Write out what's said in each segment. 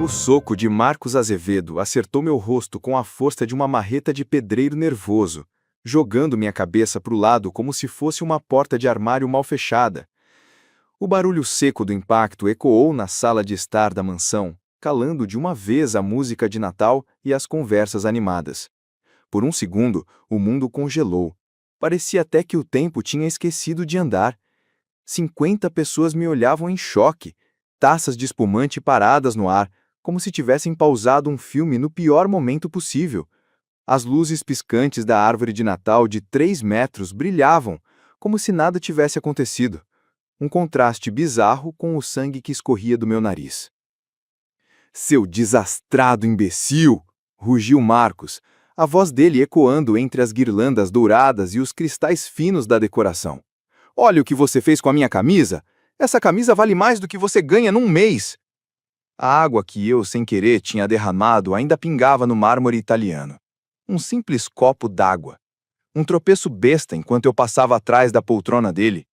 O soco de Marcos Azevedo acertou meu rosto com a força de uma marreta de pedreiro nervoso, jogando minha cabeça para o lado como se fosse uma porta de armário mal fechada. O barulho seco do impacto ecoou na sala de estar da mansão, calando de uma vez a música de Natal e as conversas animadas. Por um segundo, o mundo congelou. Parecia até que o tempo tinha esquecido de andar. 50 pessoas me olhavam em choque, taças de espumante paradas no ar, como se tivessem pausado um filme no pior momento possível. As luzes piscantes da árvore de Natal de 3 metros brilhavam, como se nada tivesse acontecido. Um contraste bizarro com o sangue que escorria do meu nariz. Seu desastrado imbecil! Rugiu Marcos, a voz dele ecoando entre as guirlandas douradas e os cristais finos da decoração. Olha o que você fez com a minha camisa! Essa camisa vale mais do que você ganha num mês! A água que eu, sem querer, tinha derramado ainda pingava no mármore italiano. Um simples copo d'água. Um tropeço besta enquanto eu passava atrás da poltrona dele.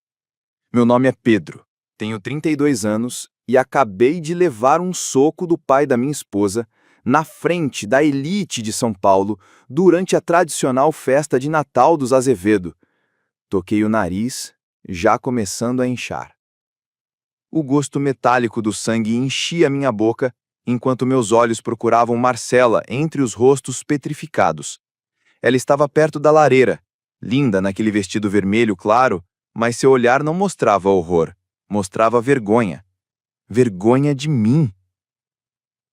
Meu nome é Pedro, tenho 32 anos e acabei de levar um soco do pai da minha esposa na frente da elite de São Paulo durante a tradicional festa de Natal dos Azevedo. Toquei o nariz, já começando a inchar. O gosto metálico do sangue enchia minha boca, enquanto meus olhos procuravam Marcela entre os rostos petrificados. Ela estava perto da lareira, linda naquele vestido vermelho claro, mas seu olhar não mostrava horror, mostrava vergonha. Vergonha de mim.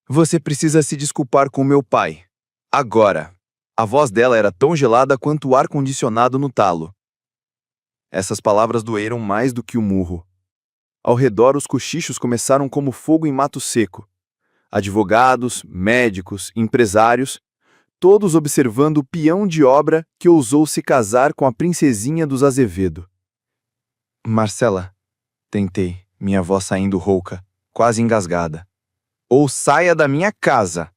Você precisa se desculpar com meu pai. Agora. A voz dela era tão gelada quanto o ar-condicionado no talo. Essas palavras doeram mais do que o murro. Ao redor, os cochichos começaram como fogo em mato seco. Advogados, médicos, empresários, todos observando o peão de obra que ousou se casar com a princesinha dos Azevedo. Marcela, tentei, minha voz saindo rouca, quase engasgada. Ou saia da minha casa!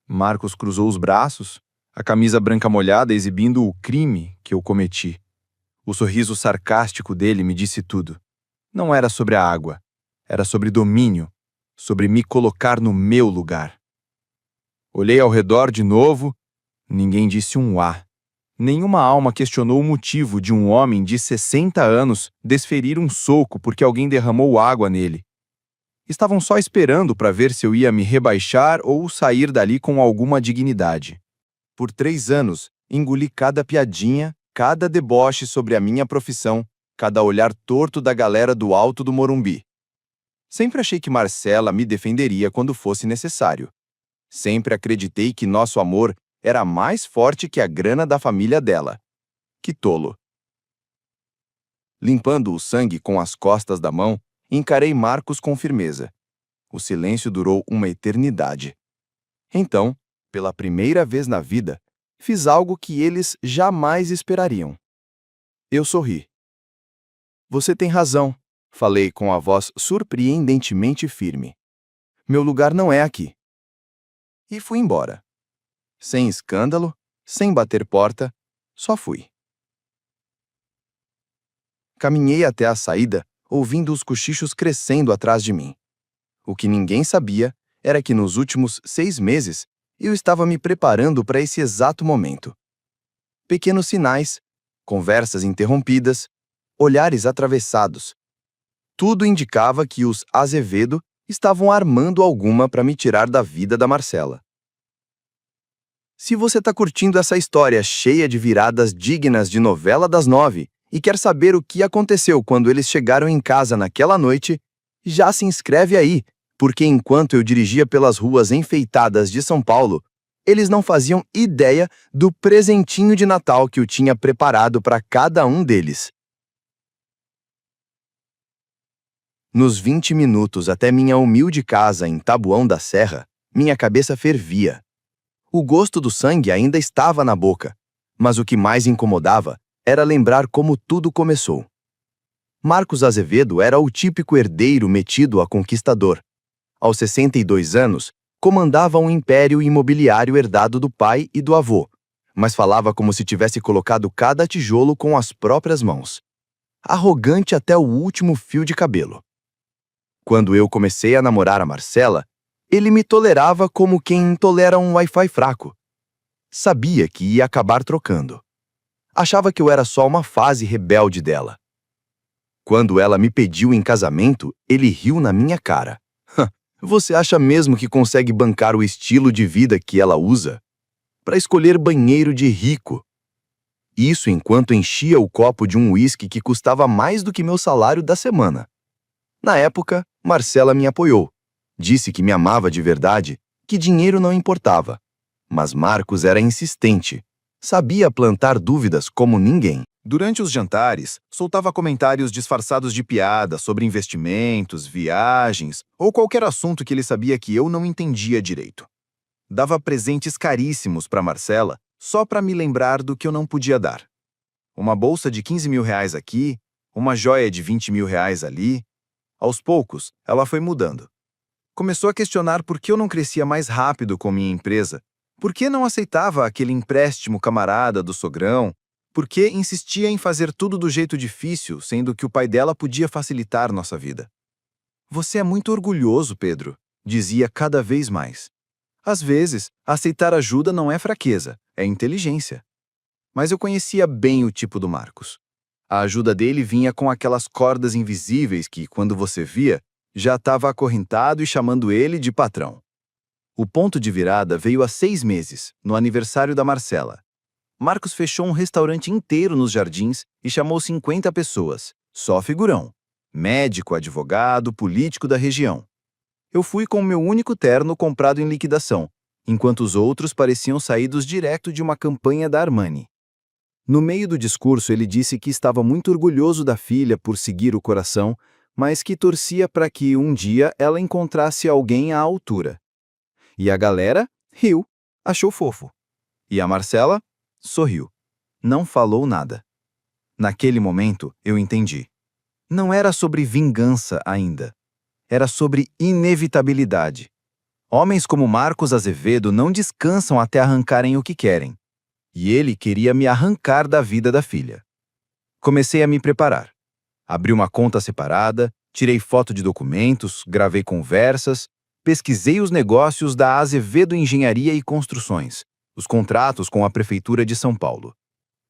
Marcos cruzou os braços, a camisa branca molhada exibindo o crime que eu cometi. O sorriso sarcástico dele me disse tudo. Não era sobre a água, era sobre domínio, sobre me colocar no meu lugar. Olhei ao redor de novo, ninguém disse um A. Nenhuma alma questionou o motivo de um homem de 60 anos desferir um soco porque alguém derramou água nele. Estavam só esperando para ver se eu ia me rebaixar ou sair dali com alguma dignidade. Por 3 anos, engoli cada piadinha, cada deboche sobre a minha profissão, cada olhar torto da galera do Alto do Morumbi. Sempre achei que Marcela me defenderia quando fosse necessário. Sempre acreditei que nosso amor era mais forte que a grana da família dela. Que tolo. Limpando o sangue com as costas da mão, encarei Marcos com firmeza. O silêncio durou uma eternidade. Então, pela primeira vez na vida, fiz algo que eles jamais esperariam. Eu sorri. Você tem razão, falei com a voz surpreendentemente firme. Meu lugar não é aqui. E fui embora. Sem escândalo, sem bater porta, só fui. Caminhei até a saída, ouvindo os cochichos crescendo atrás de mim. O que ninguém sabia era que nos últimos 6 meses eu estava me preparando para esse exato momento. Pequenos sinais, conversas interrompidas, olhares atravessados. Tudo indicava que os Azevedo estavam armando alguma para me tirar da vida da Marcela. Se você está curtindo essa história cheia de viradas dignas de novela das 9 e quer saber o que aconteceu quando eles chegaram em casa naquela noite, já se inscreve aí, porque enquanto eu dirigia pelas ruas enfeitadas de São Paulo, eles não faziam ideia do presentinho de Natal que eu tinha preparado para cada um deles. Nos 20 minutos até minha humilde casa em Taboão da Serra, minha cabeça fervia. O gosto do sangue ainda estava na boca, mas o que mais incomodava era lembrar como tudo começou. Marcos Azevedo era o típico herdeiro metido a conquistador. Aos 62 anos, comandava um império imobiliário herdado do pai e do avô, mas falava como se tivesse colocado cada tijolo com as próprias mãos. Arrogante até o último fio de cabelo. Quando eu comecei a namorar a Marcela, Ele me tolerava como quem tolera um Wi-Fi fraco. Sabia que ia acabar trocando. Achava que eu era só uma fase rebelde dela. Quando ela me pediu em casamento, ele riu na minha cara. Você acha mesmo que consegue bancar o estilo de vida que ela usa? Para escolher banheiro de rico. Isso enquanto enchia o copo de um uísque que custava mais do que meu salário da semana. Na época, Marcela me apoiou. Disse que me amava de verdade, que dinheiro não importava. Mas Marcos era insistente. Sabia plantar dúvidas como ninguém. Durante os jantares, soltava comentários disfarçados de piada sobre investimentos, viagens ou qualquer assunto que ele sabia que eu não entendia direito. Dava presentes caríssimos para Marcela só para me lembrar do que eu não podia dar. Uma bolsa de 15 mil reais aqui, uma joia de 20 mil reais ali. Aos poucos, ela foi mudando. Começou a questionar por que eu não crescia mais rápido com minha empresa, por que não aceitava aquele empréstimo camarada do sogrão, por que insistia em fazer tudo do jeito difícil, sendo que o pai dela podia facilitar nossa vida. Você é muito orgulhoso, Pedro, dizia cada vez mais. Às vezes, aceitar ajuda não é fraqueza, é inteligência. Mas eu conhecia bem o tipo do Marcos. A ajuda dele vinha com aquelas cordas invisíveis que, quando você via, já estava acorrentado e chamando ele de patrão. O ponto de virada veio há 6 meses, no aniversário da Marcela. Marcos fechou um restaurante inteiro nos Jardins e chamou 50 pessoas, só figurão. Médico, advogado, político da região. Eu fui com o meu único terno comprado em liquidação, enquanto os outros pareciam saídos direto de uma campanha da Armani. No meio do discurso, ele disse que estava muito orgulhoso da filha por seguir o coração, mas que torcia para que, um dia, ela encontrasse alguém à altura. E a galera riu, achou fofo. E a Marcela sorriu. Não falou nada. Naquele momento, eu entendi. Não era sobre vingança ainda. Era sobre inevitabilidade. Homens como Marcos Azevedo não descansam até arrancarem o que querem. E ele queria me arrancar da vida da filha. Comecei a me preparar. Abri uma conta separada, tirei foto de documentos, gravei conversas, pesquisei os negócios da Azevedo Engenharia e Construções, os contratos com a Prefeitura de São Paulo.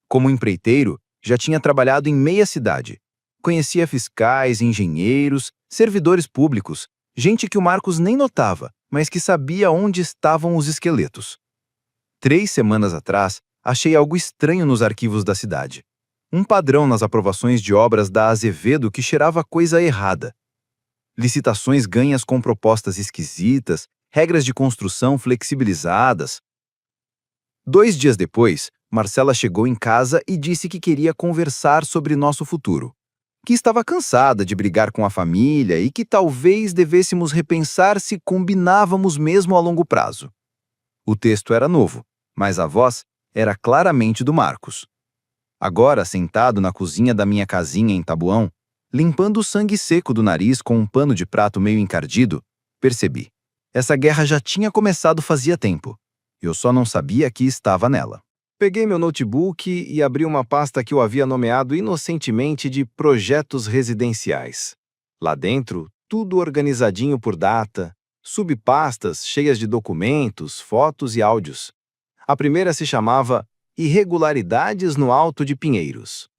Como empreiteiro, já tinha trabalhado em meia cidade. Conhecia fiscais, engenheiros, servidores públicos, gente que o Marcos nem notava, mas que sabia onde estavam os esqueletos. 3 semanas atrás, achei algo estranho nos arquivos da cidade. Um padrão nas aprovações de obras da Azevedo que cheirava coisa errada. Licitações ganhas com propostas esquisitas, regras de construção flexibilizadas. 2 dias depois, Marcela chegou em casa e disse que queria conversar sobre nosso futuro. Que estava cansada de brigar com a família e que talvez devêssemos repensar se combinávamos mesmo a longo prazo. O texto era novo, mas a voz era claramente do Marcos. Agora, sentado na cozinha da minha casinha em Taboão, limpando o sangue seco do nariz com um pano de prato meio encardido, percebi. Essa guerra já tinha começado fazia tempo. Eu só não sabia que estava nela. Peguei meu notebook e abri uma pasta que eu havia nomeado inocentemente de projetos residenciais. Lá dentro, tudo organizadinho por data, subpastas cheias de documentos, fotos e áudios. A primeira se chamava Irregularidades no Alto de Pinheiros.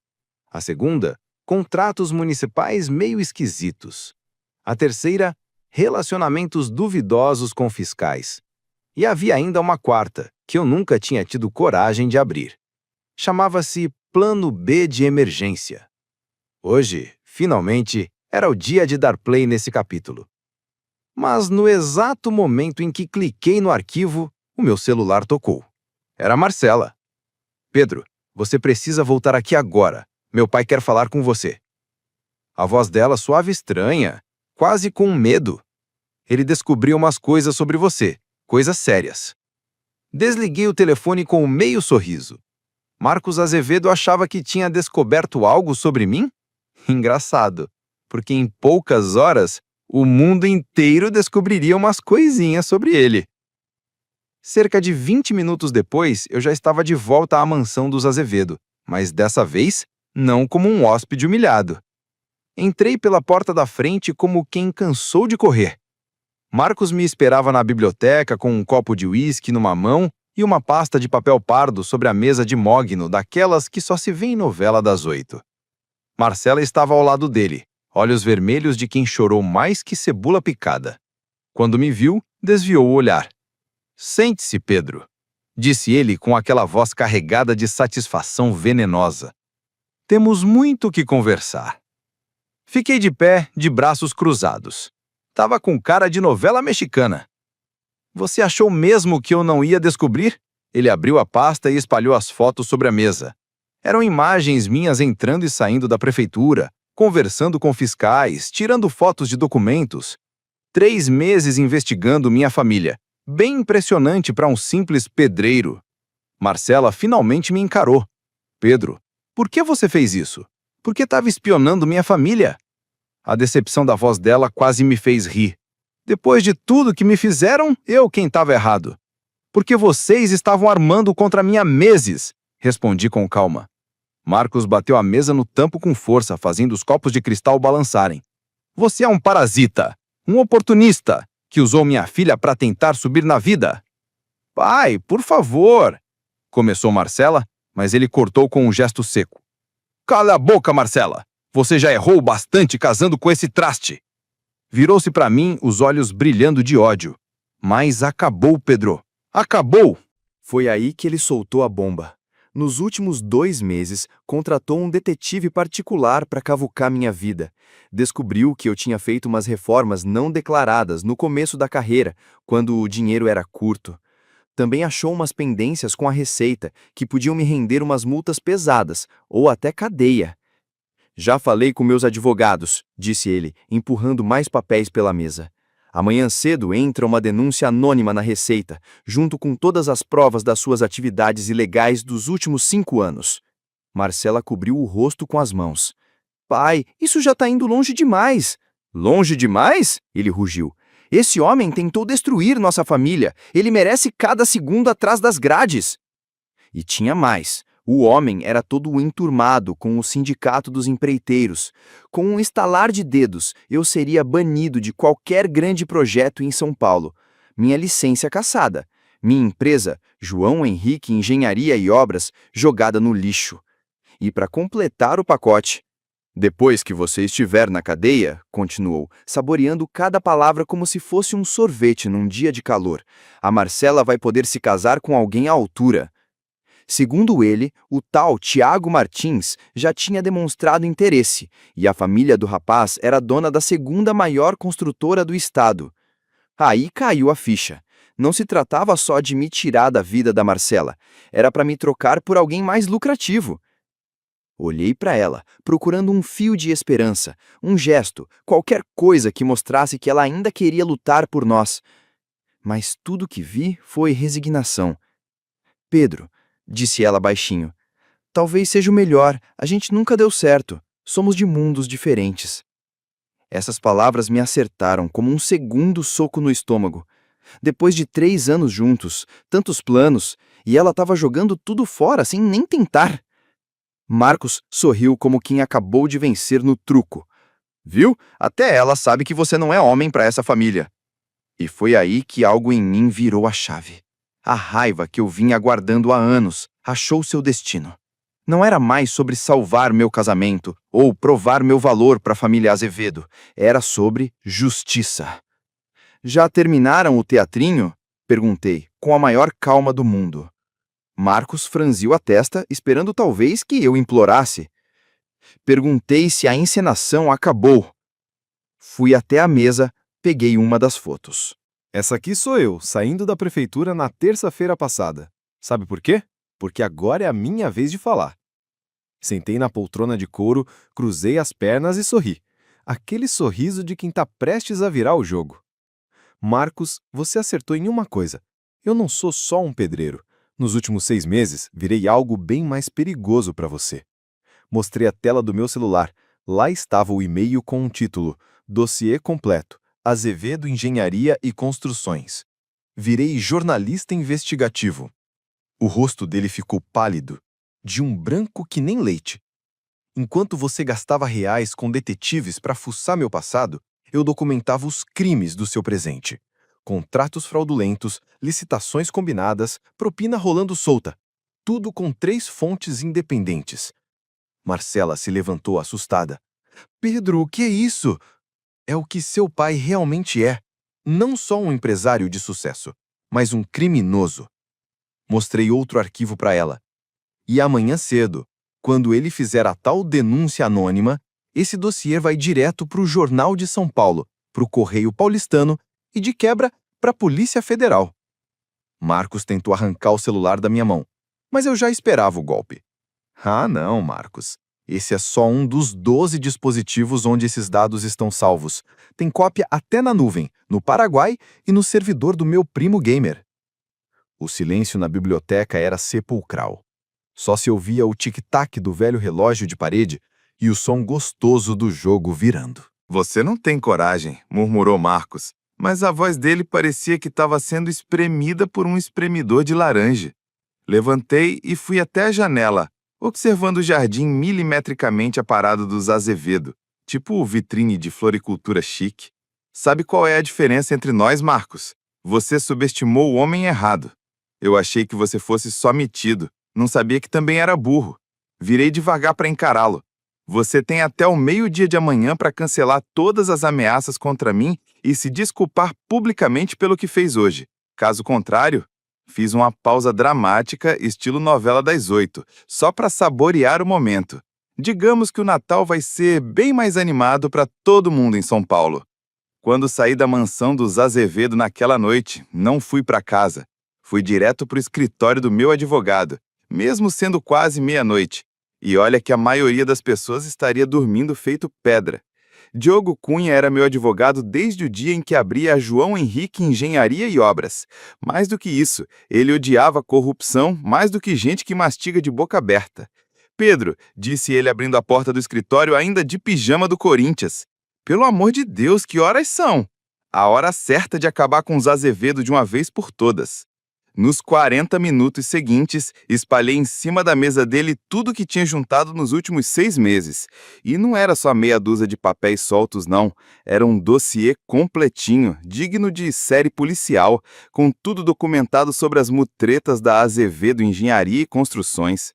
A segunda, Contratos Municipais meio esquisitos. A terceira, Relacionamentos duvidosos com fiscais. E havia ainda uma quarta, que eu nunca tinha tido coragem de abrir. Chamava-se Plano B de Emergência. Hoje, finalmente, era o dia de dar play nesse capítulo. Mas no exato momento em que cliquei no arquivo, o meu celular tocou. Era a Marcela. Pedro, você precisa voltar aqui agora. Meu pai quer falar com você. A voz dela suave e estranha, quase com medo. Ele descobriu umas coisas sobre você, coisas sérias. Desliguei o telefone com um meio sorriso. Marcos Azevedo achava que tinha descoberto algo sobre mim? Engraçado, porque em poucas horas, o mundo inteiro descobriria umas coisinhas sobre ele. Cerca de 20 minutos depois, eu já estava de volta à mansão dos Azevedo, mas dessa vez, não como um hóspede humilhado. Entrei pela porta da frente como quem cansou de correr. Marcos me esperava na biblioteca com um copo de uísque numa mão e uma pasta de papel pardo sobre a mesa de mogno, daquelas que só se vê em novela das 8. Marcela estava ao lado dele, olhos vermelhos de quem chorou mais que cebola picada. Quando me viu, desviou o olhar. "Sente-se, Pedro", disse ele com aquela voz carregada de satisfação venenosa. "Temos muito que conversar." Fiquei de pé, de braços cruzados. Tava com cara de novela mexicana. "Você achou mesmo que eu não ia descobrir?" Ele abriu a pasta e espalhou as fotos sobre a mesa. Eram imagens minhas entrando e saindo da prefeitura, conversando com fiscais, tirando fotos de documentos. 3 meses investigando minha família. Bem impressionante para um simples pedreiro. Marcela finalmente me encarou. "Pedro, por que você fez isso? Por que estava espionando minha família?" A decepção da voz dela quase me fez rir. "Depois de tudo que me fizeram, eu quem estava errado. Porque vocês estavam armando contra mim há meses", respondi com calma. Marcos bateu a mesa no tampo com força, fazendo os copos de cristal balançarem. "Você é um parasita, um oportunista, que usou minha filha para tentar subir na vida." "Pai, por favor", começou Marcela, mas ele cortou com um gesto seco. "Cala a boca, Marcela! Você já errou bastante casando com esse traste." Virou-se para mim, os olhos brilhando de ódio. "Mas acabou, Pedro. Acabou!" Foi aí que ele soltou a bomba. Nos últimos 2 meses, contratou um detetive particular para cavucar minha vida. Descobriu que eu tinha feito umas reformas não declaradas no começo da carreira, quando o dinheiro era curto. Também achou umas pendências com a Receita, que podiam me render umas multas pesadas, ou até cadeia. "Já falei com meus advogados", disse ele, empurrando mais papéis pela mesa. "Amanhã cedo entra uma denúncia anônima na Receita, junto com todas as provas das suas atividades ilegais dos últimos 5 anos. Marcela cobriu o rosto com as mãos. "Pai, isso já está indo longe demais." "Longe demais?" ele rugiu. "Esse homem tentou destruir nossa família. Ele merece cada segundo atrás das grades." E tinha mais. O homem era todo enturmado com o sindicato dos empreiteiros. Com um estalar de dedos, eu seria banido de qualquer grande projeto em São Paulo. Minha licença cassada. Minha empresa, João Henrique Engenharia e Obras, jogada no lixo. E para completar o pacote... "Depois que você estiver na cadeia", continuou, saboreando cada palavra como se fosse um sorvete num dia de calor, "a Marcela vai poder se casar com alguém à altura." Segundo ele, o tal Tiago Martins já tinha demonstrado interesse, e a família do rapaz era dona da 2ª maior construtora do estado. Aí caiu a ficha. Não se tratava só de me tirar da vida da Marcela, era para me trocar por alguém mais lucrativo. Olhei para ela, procurando um fio de esperança, um gesto, qualquer coisa que mostrasse que ela ainda queria lutar por nós. Mas tudo que vi foi resignação. "Pedro", disse ela baixinho, "talvez seja o melhor, a gente nunca deu certo, somos de mundos diferentes." Essas palavras me acertaram como um segundo soco no estômago. Depois de 3 anos juntos, tantos planos, e ela estava jogando tudo fora sem nem tentar. Marcos sorriu como quem acabou de vencer no truco. "Viu? Até ela sabe que você não é homem para essa família." E foi aí que algo em mim virou a chave. A raiva que eu vinha aguardando há anos achou seu destino. Não era mais sobre salvar meu casamento ou provar meu valor para a família Azevedo. Era sobre justiça. "Já terminaram o teatrinho?" perguntei, com a maior calma do mundo. Marcos franziu a testa, esperando talvez que eu implorasse. Perguntei se a encenação acabou. Fui até a mesa, peguei uma das fotos. "Essa aqui sou eu, saindo da prefeitura na terça-feira passada. Sabe por quê? Porque agora é a minha vez de falar." Sentei na poltrona de couro, cruzei as pernas e sorri. Aquele sorriso de quem está prestes a virar o jogo. "Marcos, você acertou em uma coisa. Eu não sou só um pedreiro. Nos últimos 6 meses, virei algo bem mais perigoso para você." Mostrei a tela do meu celular. Lá estava o e-mail com um título: "Dossiê completo. Azevedo Engenharia e Construções." Virei jornalista investigativo. O rosto dele ficou pálido, de um branco que nem leite. "Enquanto você gastava reais com detetives para fuçar meu passado, eu documentava os crimes do seu presente. Contratos fraudulentos, licitações combinadas, propina rolando solta. Tudo com 3 fontes independentes. Marcela se levantou assustada. Pedro, o que é isso? É o que seu pai realmente é. Não só um empresário de sucesso, mas um criminoso. Mostrei outro arquivo para ela. E amanhã cedo, quando ele fizer a tal denúncia anônima, esse dossiê vai direto para o Jornal de São Paulo, para o Correio Paulistano e, de quebra, para a Polícia Federal. Marcos tentou arrancar o celular da minha mão, mas eu já esperava o golpe. Ah, não, Marcos. Esse é só um dos 12 dispositivos onde esses dados estão salvos. Tem cópia até na nuvem, no Paraguai e no servidor do meu primo gamer. O silêncio na biblioteca era sepulcral. Só se ouvia o tic-tac do velho relógio de parede e o som gostoso do jogo virando. Você não tem coragem, murmurou Marcos, mas a voz dele parecia que estava sendo espremida por um espremidor de laranja. Levantei e fui até a janela, observando o jardim milimetricamente aparado dos Azevedo, tipo vitrine de floricultura chique. Sabe qual é a diferença entre nós, Marcos? Você subestimou o homem errado. Eu achei que você fosse só metido, não sabia que também era burro. Virei devagar para encará-lo. Você tem até o meio-dia de amanhã para cancelar todas as ameaças contra mim e se desculpar publicamente pelo que fez hoje. Caso contrário, fiz uma pausa dramática, estilo novela das 8, só para saborear o momento. Digamos que o Natal vai ser bem mais animado para todo mundo em São Paulo. Quando saí da mansão dos Azevedo naquela noite, não fui para casa. Fui direto para o escritório do meu advogado, mesmo sendo quase meia-noite. E olha que a maioria das pessoas estaria dormindo feito pedra. Diogo Cunha era meu advogado desde o dia em que abria a João Henrique Engenharia e Obras. Mais do que isso, ele odiava a corrupção mais do que gente que mastiga de boca aberta. Pedro, disse ele abrindo a porta do escritório ainda de pijama do Corinthians. Pelo amor de Deus, que horas são? A hora certa de acabar com os Azevedo de uma vez por todas. Nos 40 minutos seguintes, espalhei em cima da mesa dele tudo que tinha juntado nos últimos 6 meses. E não era só meia dúzia de papéis soltos, não. Era um dossiê completinho, digno de série policial, com tudo documentado sobre as mutretas da Azevedo Engenharia e Construções.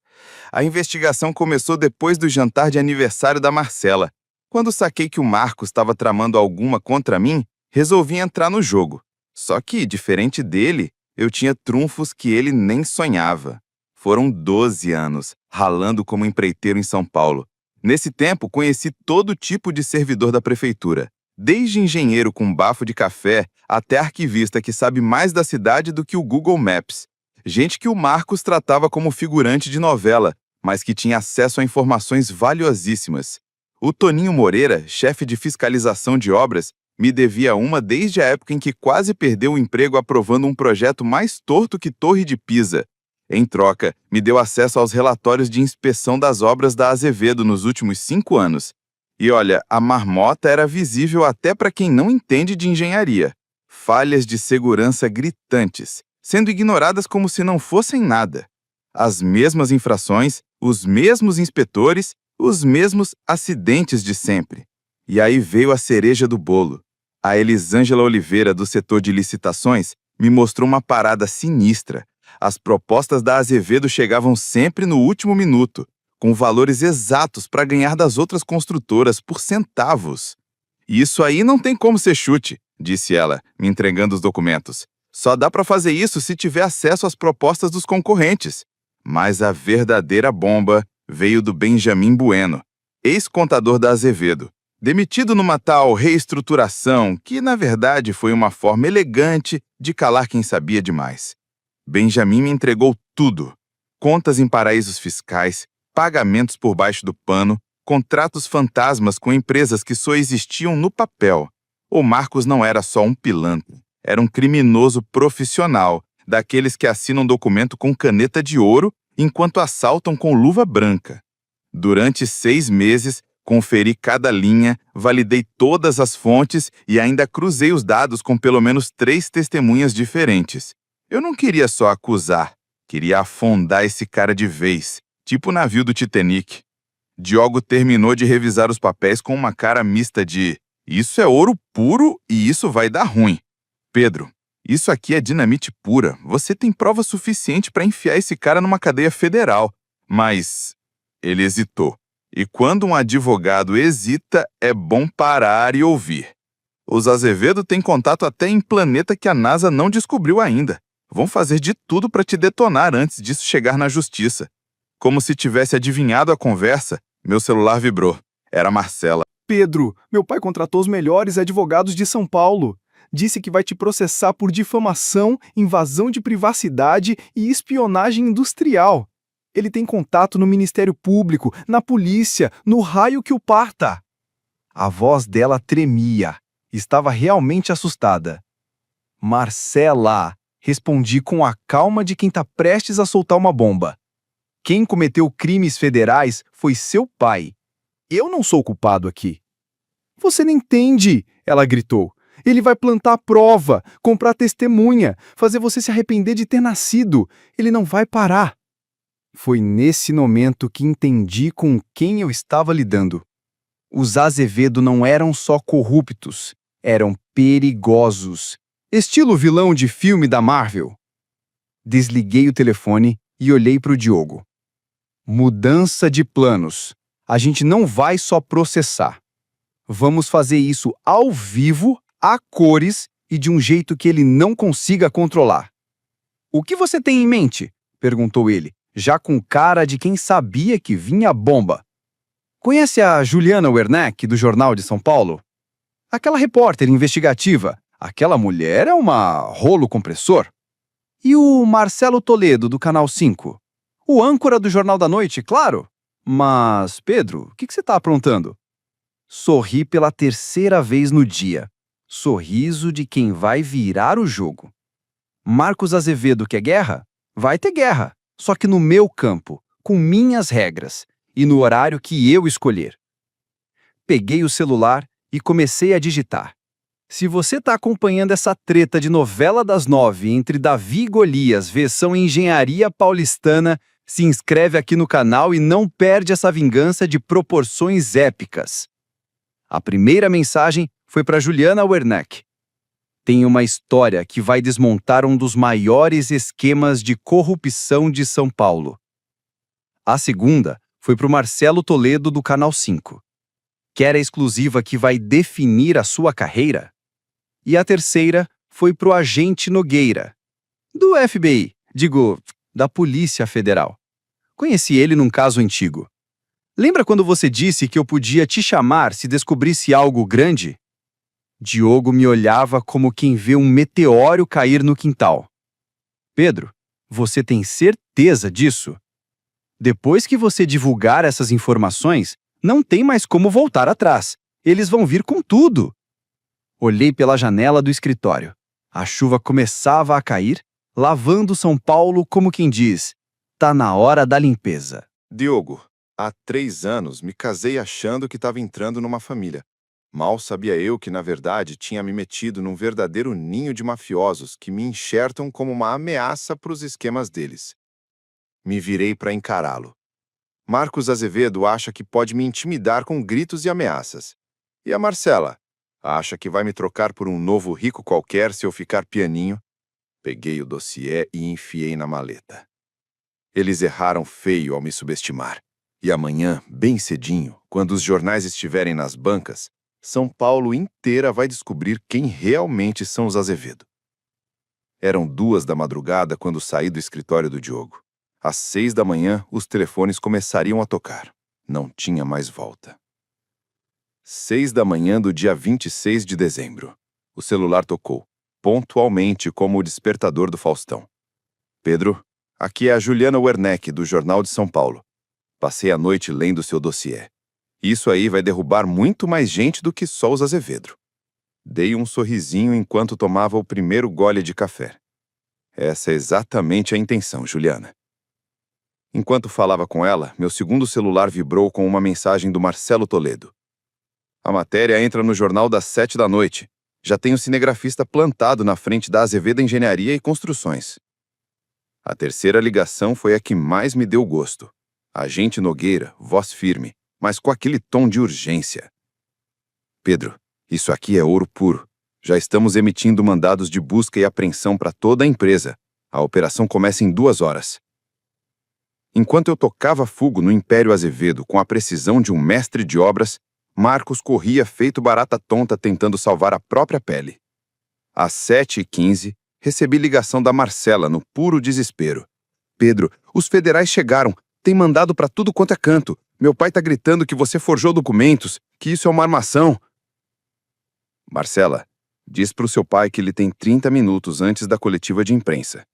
A investigação começou depois do jantar de aniversário da Marcela. Quando saquei que o Marcos estava tramando alguma contra mim, resolvi entrar no jogo. Só que, diferente dele, eu tinha trunfos que ele nem sonhava. Foram 12 anos, ralando como empreiteiro em São Paulo. Nesse tempo, conheci todo tipo de servidor da prefeitura, desde engenheiro com bafo de café até arquivista que sabe mais da cidade do que o Google Maps. Gente que o Marcos tratava como figurante de novela, mas que tinha acesso a informações valiosíssimas. O Toninho Moreira, chefe de fiscalização de obras, me devia uma desde a época em que quase perdeu o emprego aprovando um projeto mais torto que Torre de Pisa. Em troca, me deu acesso aos relatórios de inspeção das obras da Azevedo nos últimos 5 anos. E olha, a marmota era visível até para quem não entende de engenharia. Falhas de segurança gritantes, sendo ignoradas como se não fossem nada. As mesmas infrações, os mesmos inspetores, os mesmos acidentes de sempre. E aí veio a cereja do bolo. A Elisângela Oliveira, do setor de licitações, me mostrou uma parada sinistra. As propostas da Azevedo chegavam sempre no último minuto, com valores exatos para ganhar das outras construtoras por centavos. Isso aí não tem como ser chute, disse ela, me entregando os documentos. Só dá para fazer isso se tiver acesso às propostas dos concorrentes. Mas a verdadeira bomba veio do Benjamin Bueno, ex-contador da Azevedo. Demitido numa tal reestruturação, que na verdade foi uma forma elegante de calar quem sabia demais. Benjamin me entregou tudo. Contas em paraísos fiscais, pagamentos por baixo do pano, contratos fantasmas com empresas que só existiam no papel. O Marcos não era só um pilantra, era um criminoso profissional, daqueles que assinam documento com caneta de ouro enquanto assaltam com luva branca. Durante 6 meses, conferi cada linha, validei todas as fontes e ainda cruzei os dados com pelo menos 3 testemunhas diferentes. Eu não queria só acusar, queria afundar esse cara de vez, tipo o navio do Titanic. Diogo terminou de revisar os papéis com uma cara mista de Isso é ouro puro e isso vai dar ruim. Pedro, isso aqui é dinamite pura. Você tem prova suficiente para enfiar esse cara numa cadeia federal. Mas ele hesitou. E quando um advogado hesita, é bom parar e ouvir. Os Azevedo têm contato até em planeta que a NASA não descobriu ainda. Vão fazer de tudo para te detonar antes disso chegar na justiça. Como se tivesse adivinhado a conversa, meu celular vibrou. Era a Marcela. Pedro, meu pai contratou os melhores advogados de São Paulo. Disse que vai te processar por difamação, invasão de privacidade e espionagem industrial. Ele tem contato no Ministério Público, na polícia, no raio que o parta. A voz dela tremia. Estava realmente assustada. Marcela, respondi com a calma de quem está prestes a soltar uma bomba. Quem cometeu crimes federais foi seu pai. Eu não sou culpado aqui. Você não entende, ela gritou. Ele vai plantar a prova, comprar testemunha, fazer você se arrepender de ter nascido. Ele não vai parar. Foi nesse momento que entendi com quem eu estava lidando. Os Azevedo não eram só corruptos, eram perigosos. Estilo vilão de filme da Marvel. Desliguei o telefone e olhei para o Diogo. Mudança de planos. A gente não vai só processar. Vamos fazer isso ao vivo, a cores e de um jeito que ele não consiga controlar. O que você tem em mente? Perguntou ele, já com cara de quem sabia que vinha a bomba. Conhece a Juliana Werneck, do Jornal de São Paulo? Aquela repórter investigativa. Aquela mulher é uma rolo compressor. E o Marcelo Toledo, do Canal 5? O âncora do Jornal da Noite, claro. Mas, Pedro, o que você está aprontando? Sorri pela terceira vez no dia. Sorriso de quem vai virar o jogo. Marcos Azevedo quer guerra? Vai ter guerra, só que no meu campo, com minhas regras e no horário que eu escolher. Peguei o celular e comecei a digitar. Se você está acompanhando essa treta de novela das 9 entre Davi e Golias, versão engenharia paulistana, se inscreve aqui no canal e não perde essa vingança de proporções épicas. A primeira mensagem foi para Juliana Werneck. Tem uma história que vai desmontar um dos maiores esquemas de corrupção de São Paulo. A segunda foi para o Marcelo Toledo, do Canal 5. Quer a exclusiva que vai definir a sua carreira? E a terceira foi para o agente Nogueira, do FBI, da Polícia Federal. Conheci ele num caso antigo. Lembra quando você disse que eu podia te chamar se descobrisse algo grande? Diogo me olhava como quem vê um meteoro cair no quintal. Pedro, você tem certeza disso? Depois que você divulgar essas informações, não tem mais como voltar atrás. Eles vão vir com tudo. Olhei pela janela do escritório. A chuva começava a cair, lavando São Paulo como quem diz, tá na hora da limpeza. Diogo, há 3 anos me casei achando que estava entrando numa família. Mal sabia eu que, na verdade, tinha me metido num verdadeiro ninho de mafiosos que me enxertam como uma ameaça para os esquemas deles. Me virei para encará-lo. Marcos Azevedo acha que pode me intimidar com gritos e ameaças. E a Marcela? Acha que vai me trocar por um novo rico qualquer se eu ficar pianinho? Peguei o dossiê e enfiei na maleta. Eles erraram feio ao me subestimar. E amanhã, bem cedinho, quando os jornais estiverem nas bancas, São Paulo inteira vai descobrir quem realmente são os Azevedo. Eram 2 da madrugada quando saí do escritório do Diogo. Às 6 da manhã, os telefones começariam a tocar. Não tinha mais volta. 6 da manhã do dia 26 de dezembro. O celular tocou, pontualmente como o despertador do Faustão. Pedro, aqui é a Juliana Werneck, do Jornal de São Paulo. Passei a noite lendo seu dossiê. Isso aí vai derrubar muito mais gente do que só os Azevedo. Dei um sorrisinho enquanto tomava o primeiro gole de café. Essa é exatamente a intenção, Juliana. Enquanto falava com ela, meu segundo celular vibrou com uma mensagem do Marcelo Toledo. A matéria entra no jornal das 7 da noite. Já tem o cinegrafista plantado na frente da Azevedo Engenharia e Construções. A terceira ligação foi a que mais me deu gosto. Agente Nogueira, voz firme, mas com aquele tom de urgência. Pedro, Isso aqui é ouro puro. Já estamos emitindo mandados de busca e apreensão para toda a empresa. A operação começa em 2 horas. Enquanto eu tocava fogo no Império Azevedo com a precisão de um mestre de obras, Marcos corria feito barata tonta tentando salvar a própria pele. Às 7h15, recebi ligação da Marcela no puro desespero. Pedro, os federais chegaram. Tem mandado para tudo quanto é canto. Meu pai tá gritando que você forjou documentos, que isso é uma armação. Marcela, diz pro seu pai que ele tem 30 minutos antes da coletiva de imprensa.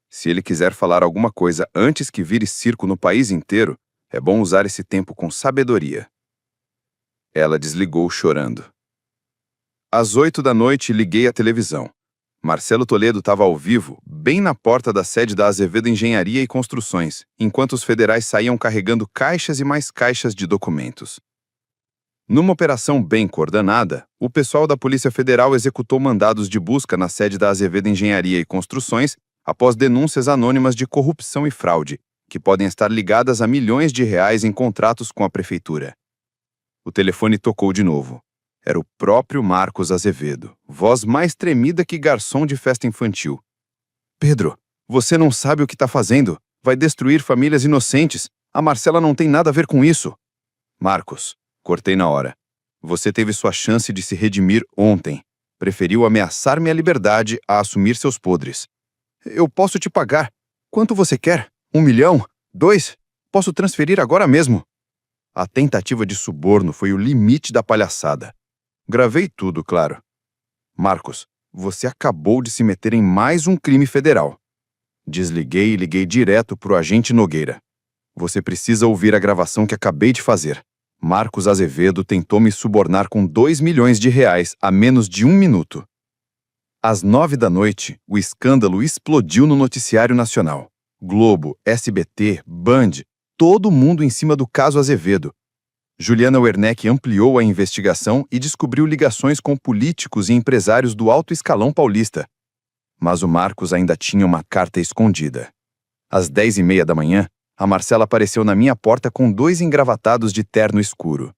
Se ele quiser falar alguma coisa antes que vire circo no país inteiro, é bom usar esse tempo com sabedoria. Ela desligou chorando. Às 8h liguei a televisão. Marcelo Toledo estava ao vivo, bem na porta da sede da Azevedo Engenharia e Construções, enquanto os federais saíam carregando caixas e mais caixas de documentos. Numa operação bem coordenada, o pessoal da Polícia Federal executou mandados de busca na sede da Azevedo Engenharia e Construções após denúncias anônimas de corrupção e fraude, que podem estar ligadas a milhões de reais em contratos com a prefeitura. O telefone tocou de novo. Era o próprio Marcos Azevedo, voz mais tremida que garçom de festa infantil. Pedro, você não sabe o que está fazendo. Vai destruir famílias inocentes. A Marcela não tem nada a ver com isso. Marcos, cortei na hora. Você teve sua chance de se redimir ontem. Preferiu ameaçar minha liberdade a assumir seus podres. Eu posso te pagar. Quanto você quer? 1 milhão? 2? Posso transferir agora mesmo. A tentativa de suborno foi o limite da palhaçada. Gravei tudo, claro. Marcos, você acabou de se meter em mais um crime federal. Desliguei e liguei direto pro agente Nogueira. Você precisa ouvir a gravação que acabei de fazer. Marcos Azevedo tentou me subornar com 2 milhões de reais a menos de 1 minuto. Às 9h, o escândalo explodiu no noticiário nacional. Globo, SBT, Band, todo mundo em cima do caso Azevedo. Juliana Werneck ampliou a investigação e descobriu ligações com políticos e empresários do alto escalão paulista. Mas o Marcos ainda tinha uma carta escondida. Às 10h30, a Marcela apareceu na minha porta com 2 engravatados de terno escuro.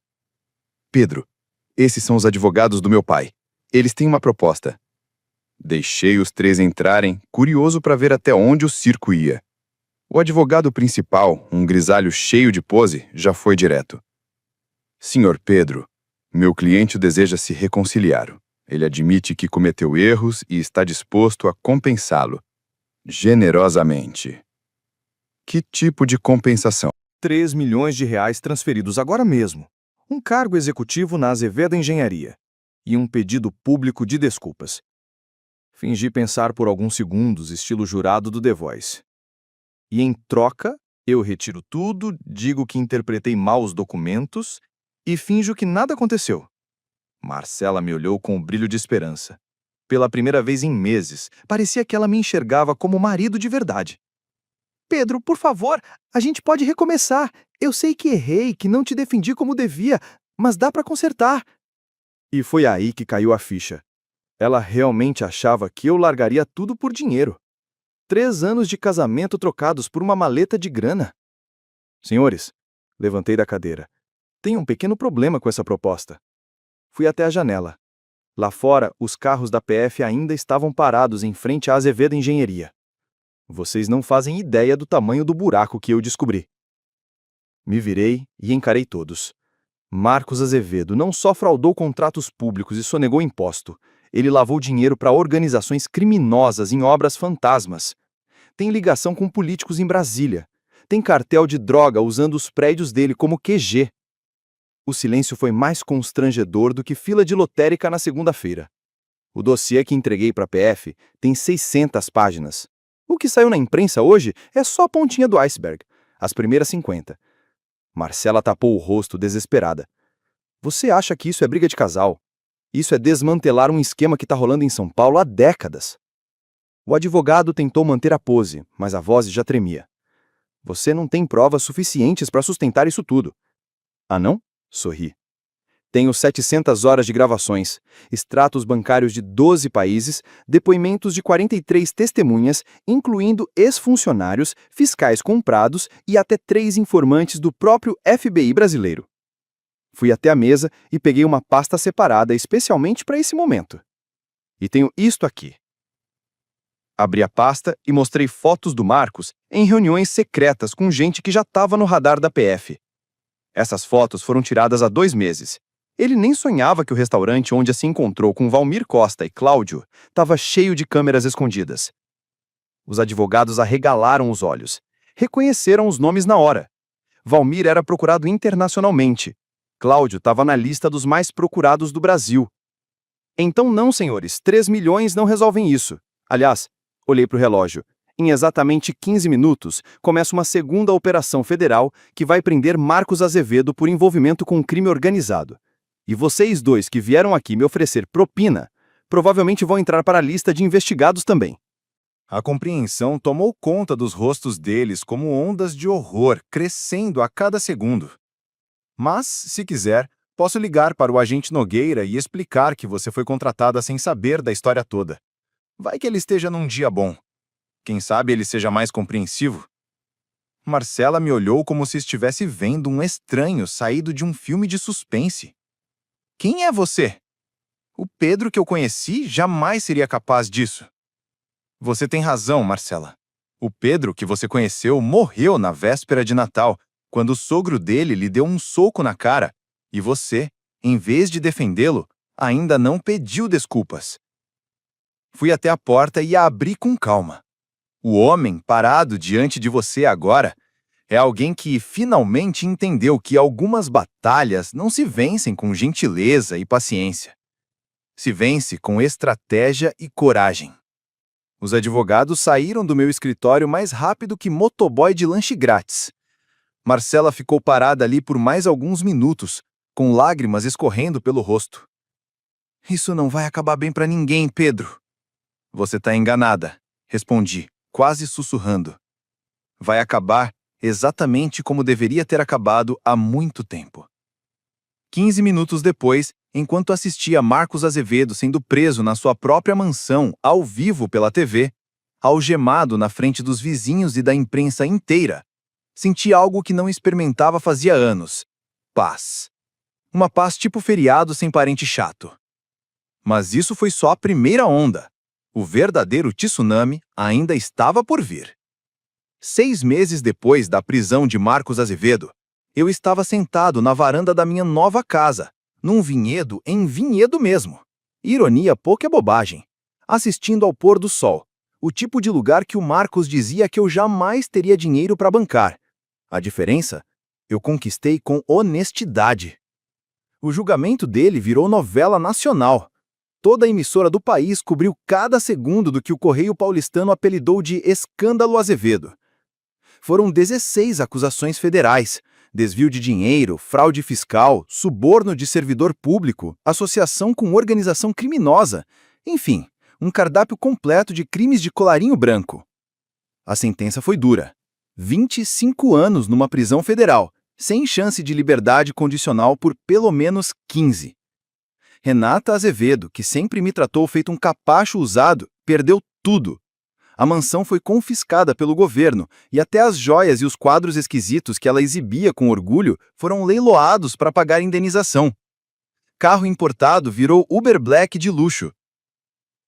Pedro, esses são os advogados do meu pai. Eles têm uma proposta. Deixei os 3 entrarem, curioso para ver até onde o circo ia. O advogado principal, um grisalho cheio de pose, já foi direto. Senhor Pedro, meu cliente deseja se reconciliar. Ele admite que cometeu erros e está disposto a compensá-lo. Generosamente. Que tipo de compensação? 3 milhões de reais transferidos agora mesmo. Um cargo executivo na Azevedo Engenharia. E um pedido público de desculpas. Fingi pensar por alguns segundos, estilo jurado do The Voice. E em troca, eu retiro tudo, digo que interpretei mal os documentos e finjo que nada aconteceu. Marcela me olhou com um brilho de esperança. Pela primeira vez em meses, parecia que ela me enxergava como marido de verdade. Pedro, por favor, a gente pode recomeçar. Eu sei que errei, que não te defendi como devia, mas dá para consertar. E foi aí que caiu a ficha. Ela realmente achava que eu largaria tudo por dinheiro. 3 anos de casamento trocados por uma maleta de grana. Senhores, levantei da cadeira. Tenho um pequeno problema com essa proposta. Fui até a janela. Lá fora, os carros da PF ainda estavam parados em frente à Azevedo Engenharia. Vocês não fazem ideia do tamanho do buraco que eu descobri. Me virei e encarei todos. Marcos Azevedo não só fraudou contratos públicos e sonegou imposto, ele lavou dinheiro para organizações criminosas em obras fantasmas. Tem ligação com políticos em Brasília. Tem cartel de droga usando os prédios dele como QG. O silêncio foi mais constrangedor do que fila de lotérica na segunda-feira. O dossiê que entreguei para a PF tem 600 páginas. O que saiu na imprensa hoje é só a pontinha do iceberg, as primeiras 50. Marcela tapou o rosto desesperada. Você acha que isso é briga de casal? Isso é desmantelar um esquema que está rolando em São Paulo há décadas. O advogado tentou manter a pose, mas a voz já tremia. Você não tem provas suficientes para sustentar isso tudo. Ah, não? Sorri. Tenho 700 horas de gravações, extratos bancários de 12 países, depoimentos de 43 testemunhas, incluindo ex-funcionários, fiscais comprados e até 3 informantes do próprio FBI brasileiro. Fui até a mesa e peguei uma pasta separada especialmente para esse momento. E tenho isto aqui. Abri a pasta e mostrei fotos do Marcos em reuniões secretas com gente que já estava no radar da PF. Essas fotos foram tiradas há 2 meses. Ele nem sonhava que o restaurante onde se encontrou com Valmir Costa e Cláudio estava cheio de câmeras escondidas. Os advogados arregalaram os olhos. Reconheceram os nomes na hora. Valmir era procurado internacionalmente. Cláudio estava na lista dos mais procurados do Brasil. Então não, senhores, 3 milhões não resolvem isso. Aliás, olhei para o relógio. Em exatamente 15 minutos, começa uma segunda operação federal que vai prender Marcos Azevedo por envolvimento com crime organizado. E vocês dois que vieram aqui me oferecer propina, provavelmente vão entrar para a lista de investigados também. A compreensão tomou conta dos rostos deles como ondas de horror, crescendo a cada segundo. Mas, se quiser, posso ligar para o agente Nogueira e explicar que você foi contratada sem saber da história toda. Vai que ele esteja num dia bom. Quem sabe ele seja mais compreensivo? Marcela me olhou como se estivesse vendo um estranho saído de um filme de suspense. Quem é você? O Pedro que eu conheci jamais seria capaz disso. Você tem razão, Marcela. O Pedro que você conheceu morreu na véspera de Natal, quando o sogro dele lhe deu um soco na cara, e você, em vez de defendê-lo, ainda não pediu desculpas. Fui até a porta e a abri com calma. O homem parado diante de você agora é alguém que finalmente entendeu que algumas batalhas não se vencem com gentileza e paciência. Se vence com estratégia e coragem. Os advogados saíram do meu escritório mais rápido que motoboy de lanche grátis. Marcela ficou parada ali por mais alguns minutos, com lágrimas escorrendo pelo rosto. Isso não vai acabar bem para ninguém, Pedro. Você está enganada, respondi, quase sussurrando. Vai acabar exatamente como deveria ter acabado há muito tempo. 15 minutos depois, enquanto assistia Marcos Azevedo sendo preso na sua própria mansão, ao vivo pela TV, algemado na frente dos vizinhos e da imprensa inteira, senti algo que não experimentava fazia anos. Paz. Uma paz tipo feriado sem parente chato. Mas isso foi só a primeira onda. O verdadeiro tsunami ainda estava por vir. 6 meses depois da prisão de Marcos Azevedo, eu estava sentado na varanda da minha nova casa, num vinhedo em vinhedo mesmo. Ironia pouca é bobagem. Assistindo ao pôr do sol, o tipo de lugar que o Marcos dizia que eu jamais teria dinheiro para bancar. A diferença? Eu conquistei com honestidade. O julgamento dele virou novela nacional. Toda a emissora do país cobriu cada segundo do que o Correio Paulistano apelidou de Escândalo Azevedo. Foram 16 acusações federais: desvio de dinheiro, fraude fiscal, suborno de servidor público, associação com organização criminosa, enfim, um cardápio completo de crimes de colarinho branco. A sentença foi dura. 25 anos numa prisão federal, sem chance de liberdade condicional por pelo menos 15. Renata Azevedo, que sempre me tratou feito um capacho usado, perdeu tudo. A mansão foi confiscada pelo governo e até as joias e os quadros esquisitos que ela exibia com orgulho foram leiloados para pagar indenização. Carro importado virou Uber Black de luxo.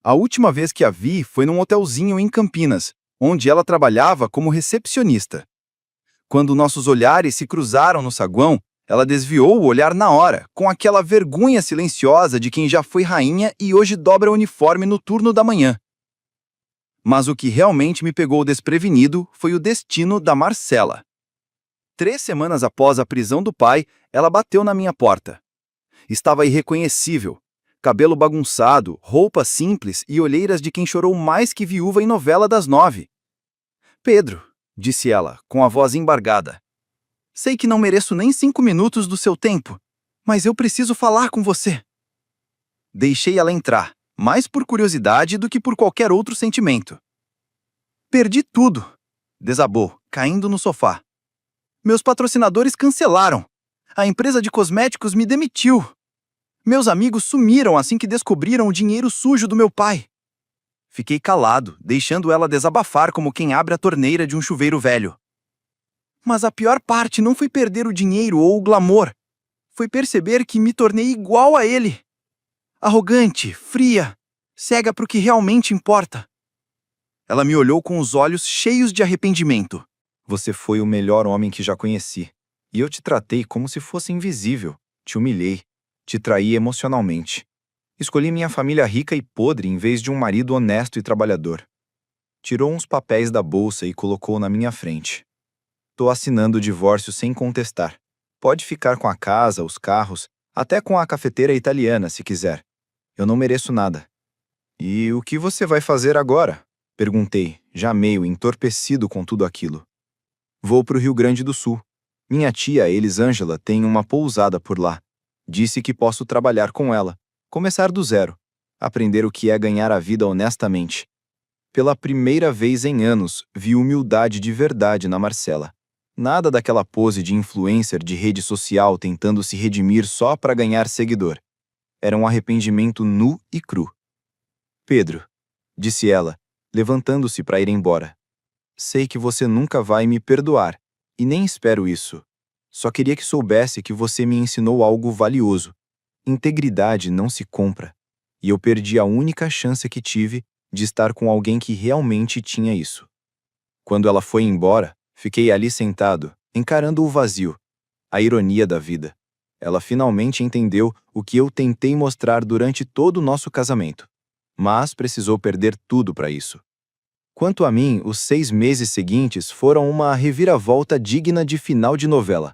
A última vez que a vi foi num hotelzinho em Campinas, onde ela trabalhava como recepcionista. Quando nossos olhares se cruzaram no saguão, ela desviou o olhar na hora, com aquela vergonha silenciosa de quem já foi rainha e hoje dobra o uniforme no turno da manhã. Mas o que realmente me pegou desprevenido foi o destino da Marcela. 3 semanas após a prisão do pai, ela bateu na minha porta. Estava irreconhecível. Cabelo bagunçado, roupa simples e olheiras de quem chorou mais que viúva em novela das 9. Pedro, disse ela, com a voz embargada. Sei que não mereço nem 5 minutos do seu tempo, mas eu preciso falar com você. Deixei ela entrar, mais por curiosidade do que por qualquer outro sentimento. Perdi tudo, desabou, caindo no sofá. Meus patrocinadores cancelaram. A empresa de cosméticos me demitiu. Meus amigos sumiram assim que descobriram o dinheiro sujo do meu pai. Fiquei calado, deixando ela desabafar como quem abre a torneira de um chuveiro velho. Mas a pior parte não foi perder o dinheiro ou o glamour. foi perceber que me tornei igual a ele. Arrogante, fria, cega para o que realmente importa. Ela me olhou com os olhos cheios de arrependimento. Você foi o melhor homem que já conheci. E eu te tratei como se fosse invisível. Te humilhei. Te traí emocionalmente. Escolhi minha família rica e podre em vez de um marido honesto e trabalhador. Tirou uns papéis da bolsa e colocou na minha frente. Tô assinando o divórcio sem contestar. Pode ficar com a casa, os carros, até com a cafeteira italiana, se quiser. Eu não mereço nada. E o que você vai fazer agora? Perguntei, já meio entorpecido com tudo aquilo. Vou para o Rio Grande do Sul. Minha tia, Elisângela, tem uma pousada por lá. Disse que posso trabalhar com ela, começar do zero, aprender o que é ganhar a vida honestamente. Pela primeira vez em anos, vi humildade de verdade na Marcela. Nada daquela pose de influencer de rede social tentando se redimir só para ganhar seguidor. Era um arrependimento nu e cru. Pedro, disse ela, levantando-se para ir embora. Sei que você nunca vai me perdoar, e nem espero isso. Só queria que soubesse que você me ensinou algo valioso. Integridade não se compra. E eu perdi a única chance que tive de estar com alguém que realmente tinha isso. Quando ela foi embora, fiquei ali sentado, encarando o vazio, a ironia da vida. Ela finalmente entendeu o que eu tentei mostrar durante todo o nosso casamento. Mas precisou perder tudo para isso. Quanto a mim, os 6 meses seguintes foram uma reviravolta digna de final de novela.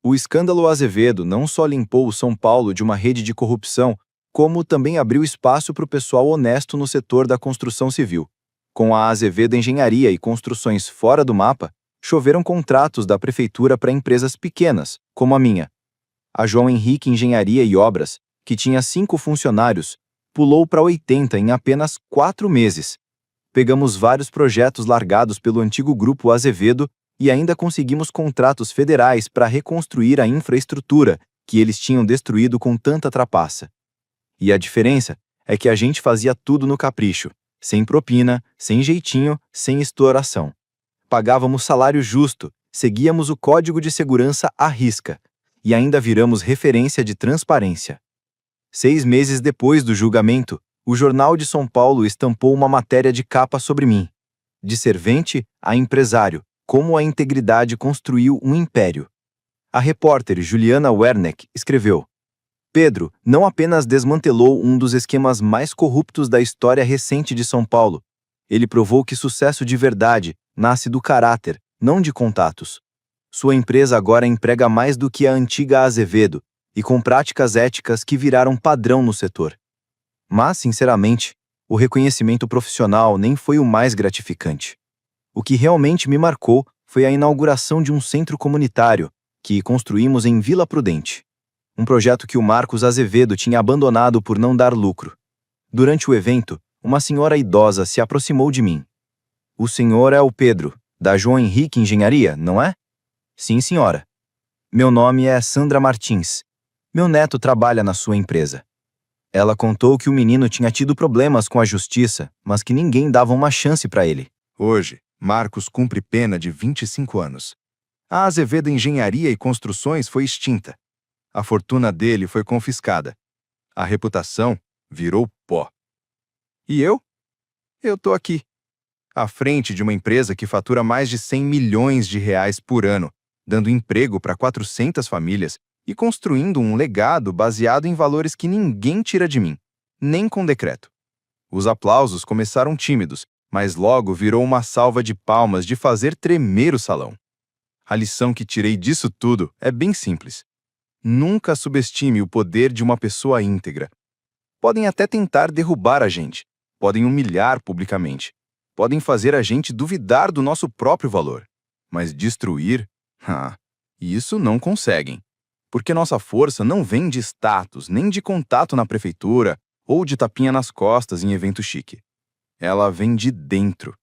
O escândalo Azevedo não só limpou o São Paulo de uma rede de corrupção, como também abriu espaço para o pessoal honesto no setor da construção civil. Com a Azevedo Engenharia e construções fora do mapa, choveram contratos da prefeitura para empresas pequenas, como a minha. A João Henrique Engenharia e Obras, que tinha 5 funcionários, pulou para 80 em apenas 4 meses. Pegamos vários projetos largados pelo antigo grupo Azevedo e ainda conseguimos contratos federais para reconstruir a infraestrutura que eles tinham destruído com tanta trapaça. E a diferença é que a gente fazia tudo no capricho, sem propina, sem jeitinho, sem exploração. Pagávamos salário justo, seguíamos o código de segurança à risca e ainda viramos referência de transparência. 6 meses depois do julgamento, o Jornal de São Paulo estampou uma matéria de capa sobre mim. De servente a empresário, como a integridade construiu um império. A repórter Juliana Werneck escreveu: Pedro não apenas desmantelou um dos esquemas mais corruptos da história recente de São Paulo, ele provou que sucesso de verdade nasce do caráter, não de contatos. Sua empresa agora emprega mais do que a antiga Azevedo, e com práticas éticas que viraram padrão no setor. Mas, sinceramente, o reconhecimento profissional nem foi o mais gratificante. O que realmente me marcou foi a inauguração de um centro comunitário que construímos em Vila Prudente. Um projeto que o Marcos Azevedo tinha abandonado por não dar lucro. Durante o evento, uma senhora idosa se aproximou de mim. O senhor é o Pedro, da João Henrique Engenharia, não é? Sim, senhora. Meu nome é Sandra Martins. Meu neto trabalha na sua empresa. Ela contou que o menino tinha tido problemas com a justiça, mas que ninguém dava uma chance para ele. Hoje, Marcos cumpre pena de 25 anos. A Azevedo Engenharia e Construções foi extinta. A fortuna dele foi confiscada. A reputação virou pó. E eu? Eu tô aqui, à frente de uma empresa que fatura mais de 100 milhões de reais por ano, dando emprego para 400 famílias e construindo um legado baseado em valores que ninguém tira de mim, nem com decreto. Os aplausos começaram tímidos, mas logo virou uma salva de palmas de fazer tremer o salão. A lição que tirei disso tudo é bem simples. Nunca subestime o poder de uma pessoa íntegra. Podem até tentar derrubar a gente, podem humilhar publicamente, podem fazer a gente duvidar do nosso próprio valor, mas destruir? Isso não conseguem. Porque nossa força não vem de status, nem de contato na prefeitura ou de tapinha nas costas em evento chique. Ela vem de dentro.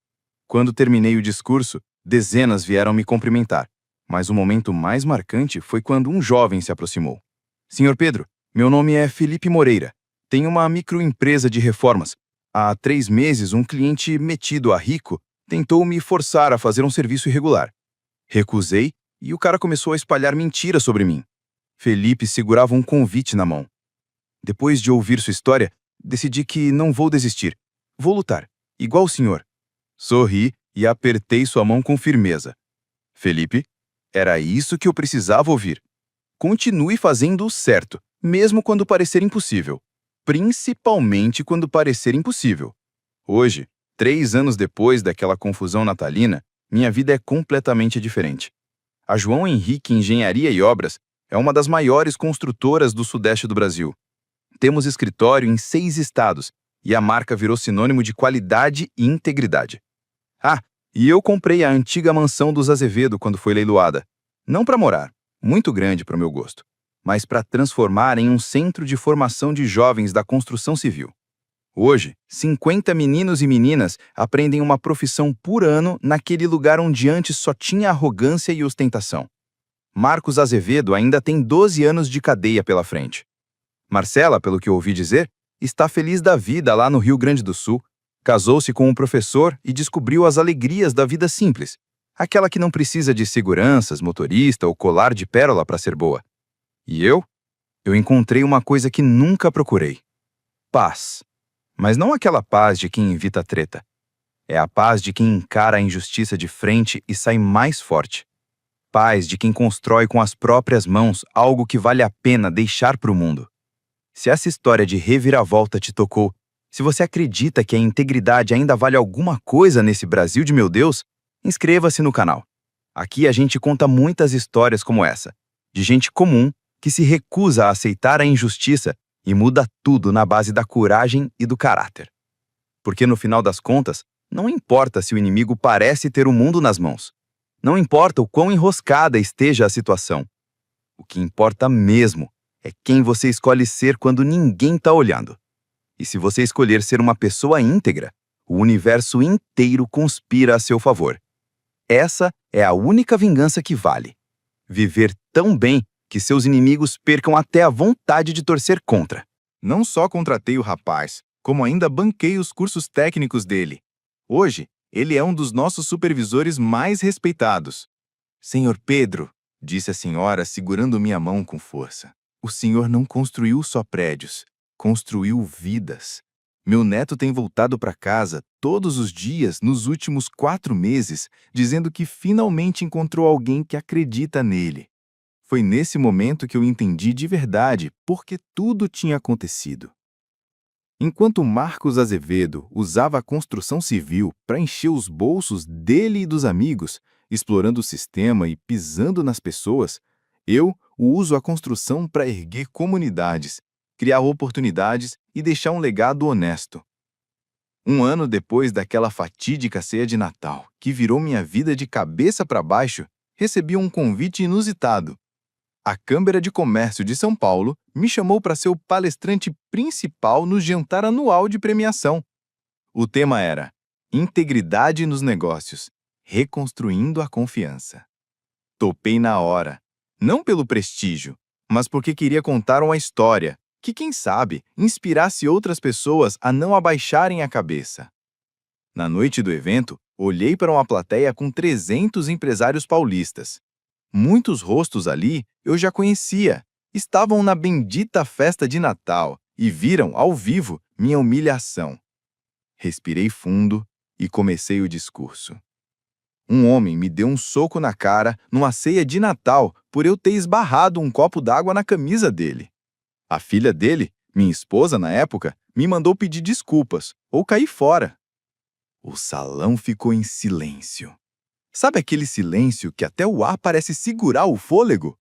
Quando terminei o discurso, dezenas vieram me cumprimentar, mas o momento mais marcante foi quando um jovem se aproximou. Senhor Pedro, meu nome é Felipe Moreira. Tenho uma microempresa de reformas. Há 3 meses, um cliente metido a rico tentou me forçar a fazer um serviço irregular. Recusei e o cara começou a espalhar mentiras sobre mim. Felipe segurava um convite na mão. Depois de ouvir sua história, decidi que não vou desistir. Vou lutar, igual o senhor. Sorri e apertei sua mão com firmeza. Felipe, era isso que eu precisava ouvir. Continue fazendo o certo, mesmo quando parecer impossível. Principalmente quando parecer impossível. Hoje, 3 anos depois daquela confusão natalina, minha vida é completamente diferente. A João Henrique Engenharia e Obras é uma das maiores construtoras do sudeste do Brasil. Temos escritório em 6 estados e a marca virou sinônimo de qualidade e integridade. E eu comprei a antiga mansão dos Azevedo quando foi leiloada. Não para morar, muito grande para o meu gosto, mas para transformar em um centro de formação de jovens da construção civil. Hoje, 50 meninos e meninas aprendem uma profissão por ano naquele lugar onde antes só tinha arrogância e ostentação. Marcos Azevedo ainda tem 12 anos de cadeia pela frente. Marcela, pelo que eu ouvi dizer, está feliz da vida lá no Rio Grande do Sul. Casou-se com um professor e descobriu as alegrias da vida simples. Aquela que não precisa de seguranças, motorista ou colar de pérola para ser boa. E eu? Eu encontrei uma coisa que nunca procurei. Paz. Mas não aquela paz de quem evita treta. É a paz de quem encara a injustiça de frente e sai mais forte. Paz de quem constrói com as próprias mãos algo que vale a pena deixar para o mundo. Se essa história de reviravolta te tocou, se você acredita que a integridade ainda vale alguma coisa nesse Brasil de meu Deus, inscreva-se no canal. Aqui a gente conta muitas histórias como essa, de gente comum que se recusa a aceitar a injustiça e muda tudo na base da coragem e do caráter. Porque no final das contas, não importa se o inimigo parece ter o mundo nas mãos. Não importa o quão enroscada esteja a situação. O que importa mesmo é quem você escolhe ser quando ninguém está olhando. E se você escolher ser uma pessoa íntegra, o universo inteiro conspira a seu favor. Essa é a única vingança que vale. Viver tão bem que seus inimigos percam até a vontade de torcer contra. Não só contratei o rapaz, como ainda banquei os cursos técnicos dele. Hoje, ele é um dos nossos supervisores mais respeitados. Senhor Pedro, disse a senhora segurando minha mão com força, o senhor não construiu só prédios, construiu vidas. Meu neto tem voltado para casa todos os dias nos últimos 4 meses, dizendo que finalmente encontrou alguém que acredita nele. Foi nesse momento que eu entendi de verdade por que tudo tinha acontecido. Enquanto Marcos Azevedo usava a construção civil para encher os bolsos dele e dos amigos, explorando o sistema e pisando nas pessoas, eu uso a construção para erguer comunidades, criar oportunidades e deixar um legado honesto. 1 ano depois daquela fatídica ceia de Natal, que virou minha vida de cabeça para baixo, recebi um convite inusitado. A Câmara de Comércio de São Paulo me chamou para ser o palestrante principal no jantar anual de premiação. O tema era Integridade nos Negócios, reconstruindo a confiança. Topei na hora, não pelo prestígio, mas porque queria contar uma história que, quem sabe, inspirasse outras pessoas a não abaixarem a cabeça. Na noite do evento, olhei para uma plateia com 300 empresários paulistas. Muitos rostos ali eu já conhecia, estavam na bendita festa de Natal e viram, ao vivo, minha humilhação. Respirei fundo e comecei o discurso. Um homem me deu um soco na cara numa ceia de Natal por eu ter esbarrado um copo d'água na camisa dele. A filha dele, minha esposa na época, me mandou pedir desculpas ou cair fora. O salão ficou em silêncio. Sabe aquele silêncio que até o ar parece segurar o fôlego?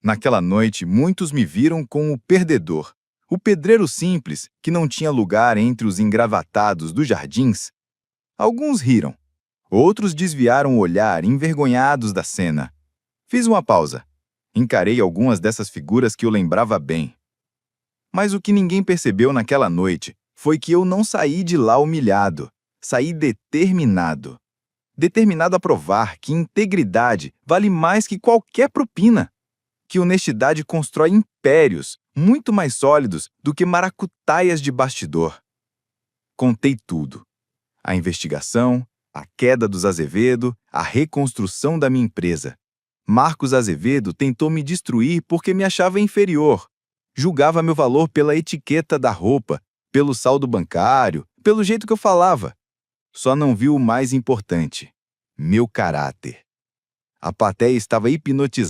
Naquela noite, muitos me viram como o perdedor, o pedreiro simples que não tinha lugar entre os engravatados dos jardins. Alguns riram. Outros desviaram o olhar, envergonhados da cena. Fiz uma pausa. Encarei algumas dessas figuras que eu lembrava bem. Mas o que ninguém percebeu naquela noite foi que eu não saí de lá humilhado. Saí determinado. Determinado a provar que integridade vale mais que qualquer propina. Que honestidade constrói impérios muito mais sólidos do que maracutaias de bastidor. Contei tudo. A investigação, a queda dos Azevedo, a reconstrução da minha empresa. Marcos Azevedo tentou me destruir porque me achava inferior. Julgava meu valor pela etiqueta da roupa, pelo saldo bancário, pelo jeito que eu falava. Só não viu o mais importante: meu caráter. A plateia estava hipnotizada.